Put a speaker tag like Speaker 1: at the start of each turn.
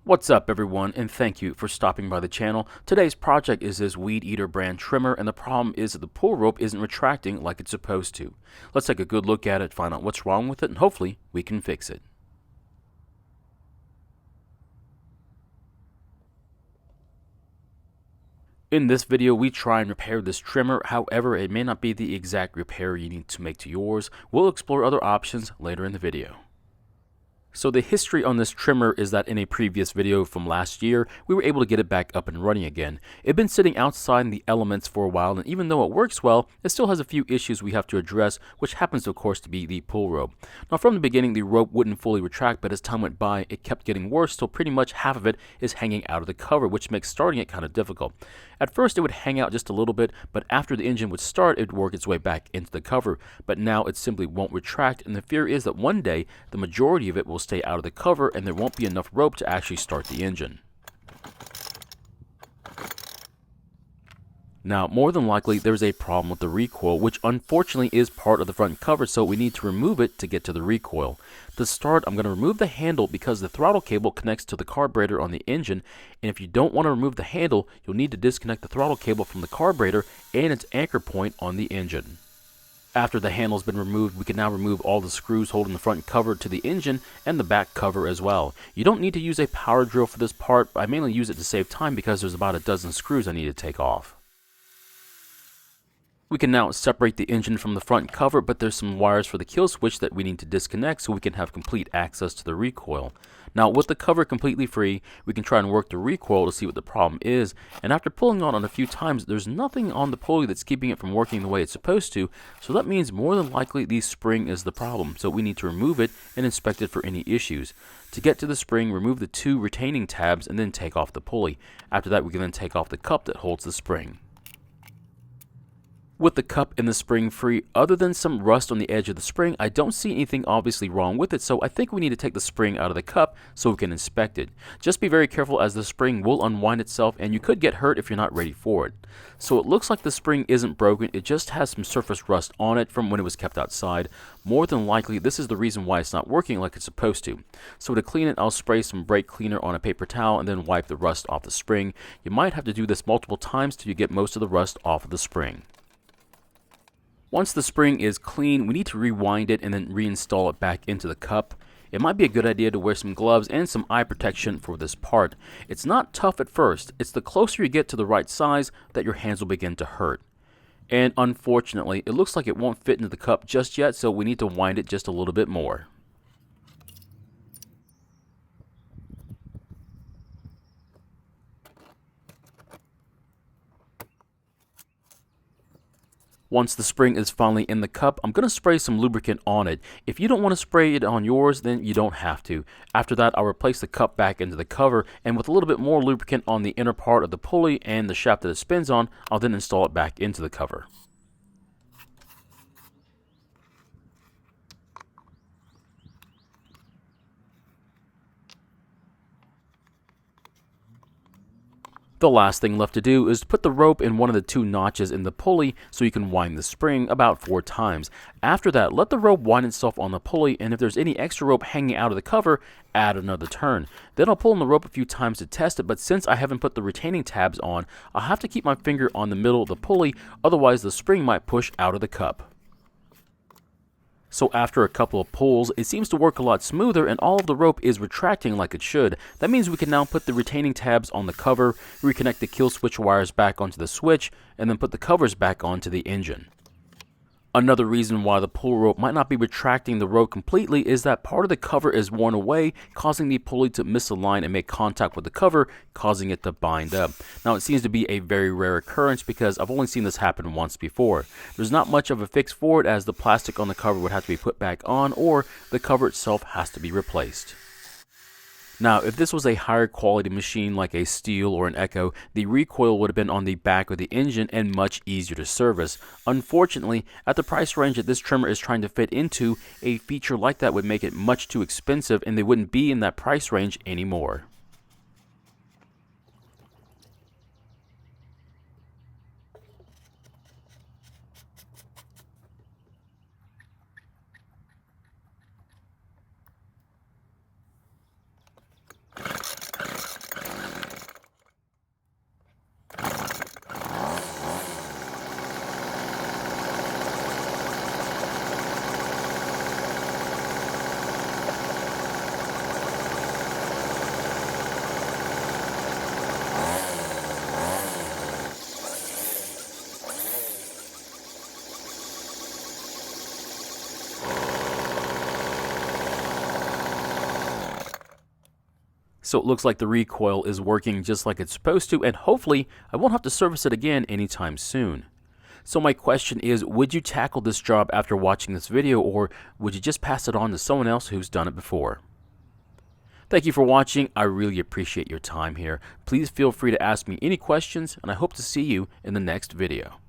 Speaker 1: What's up everyone, and thank you for stopping by the channel. Today's project is this Weed Eater brand trimmer, and the problem is that the pull rope isn't retracting like it's supposed to. Let's take a good look at it, find out what's wrong with it, and hopefully we can fix it. In this video, we try and repair this trimmer. However, it may not be the exact repair you need to make to yours. We'll explore other options later in the video. So the history on this trimmer is that in a previous video from last year, we were able to get it back up and running again. It had been sitting outside in the elements for a while, and even though it works well, it still has a few issues we have to address, which happens of course to be the pull rope. Now from the beginning, the rope wouldn't fully retract, but as time went by, it kept getting worse, so pretty much half of it is hanging out of the cover, which makes starting it kind of difficult. At first it would hang out just a little bit, but after the engine would start, it would work its way back into the cover, but now it simply won't retract, and the fear is that one day, the majority of it will stay out of the cover and there won't be enough rope to actually start the engine. Now, more than likely, there's a problem with the recoil, which unfortunately is part of the front cover, so we need to remove it to get to the recoil. To start, I'm going to remove the handle because the throttle cable connects to the carburetor on the engine, and if you don't want to remove the handle, you'll need to disconnect the throttle cable from the carburetor and its anchor point on the engine. After the handle's been removed, we can now remove all the screws holding the front cover to the engine and the back cover as well. You don't need to use a power drill for this part. I mainly use it to save time because there's about a dozen screws I need to take off. We can now separate the engine from the front cover, but there's some wires for the kill switch that we need to disconnect so we can have complete access to the recoil. Now, with the cover completely free, we can try and work the recoil to see what the problem is, and after pulling on it a few times, there's nothing on the pulley that's keeping it from working the way it's supposed to, so that means more than likely the spring is the problem, so we need to remove it and inspect it for any issues. To get to the spring, remove the two retaining tabs and then take off the pulley. After that, we can then take off the cup that holds the spring. With the cup and the spring free, other than some rust on the edge of the spring, I don't see anything obviously wrong with it, so I think we need to take the spring out of the cup so we can inspect it. Just be very careful as the spring will unwind itself and you could get hurt if you're not ready for it. So it looks like the spring isn't broken, it just has some surface rust on it from when it was kept outside. More than likely, this is the reason why it's not working like it's supposed to. So to clean it, I'll spray some brake cleaner on a paper towel and then wipe the rust off the spring. You might have to do this multiple times till you get most of the rust off of the spring. Once the spring is clean, we need to rewind it and then reinstall it back into the cup. It might be a good idea to wear some gloves and some eye protection for this part. It's not tough at first, it's the closer you get to the right size that your hands will begin to hurt. And unfortunately, it looks like it won't fit into the cup just yet, so we need to wind it just a little bit more. Once the spring is finally in the cup, I'm going to spray some lubricant on it. If you don't want to spray it on yours, then you don't have to. After that, I'll replace the cup back into the cover, and with a little bit more lubricant on the inner part of the pulley and the shaft that it spins on, I'll then install it back into the cover. The last thing left to do is put the rope in one of the two notches in the pulley so you can wind the spring about 4 times. After that, let the rope wind itself on the pulley, and if there's any extra rope hanging out of the cover, add another turn. Then I'll pull on the rope a few times to test it, but since I haven't put the retaining tabs on, I'll have to keep my finger on the middle of the pulley, otherwise the spring might push out of the cup. So after a couple of pulls, it seems to work a lot smoother and all of the rope is retracting like it should. That means we can now put the retaining tabs on the cover, reconnect the kill switch wires back onto the switch, and then put the covers back onto the engine. Another reason why the pull rope might not be retracting the rope completely is that part of the cover is worn away, causing the pulley to misalign and make contact with the cover, causing it to bind up. Now it seems to be a very rare occurrence because I've only seen this happen once before. There's not much of a fix for it as the plastic on the cover would have to be put back on or the cover itself has to be replaced. Now, if this was a higher quality machine like a Steel or an Echo, the recoil would have been on the back of the engine and much easier to service. Unfortunately, at the price range that this trimmer is trying to fit into, a feature like that would make it much too expensive and they wouldn't be in that price range anymore. So it looks like the recoil is working just like it's supposed to, and hopefully I won't have to service it again anytime soon. So my question is, would you tackle this job after watching this video, or would you just pass it on to someone else who's done it before? Thank you for watching. I really appreciate your time here. Please feel free to ask me any questions, and I hope to see you in the next video.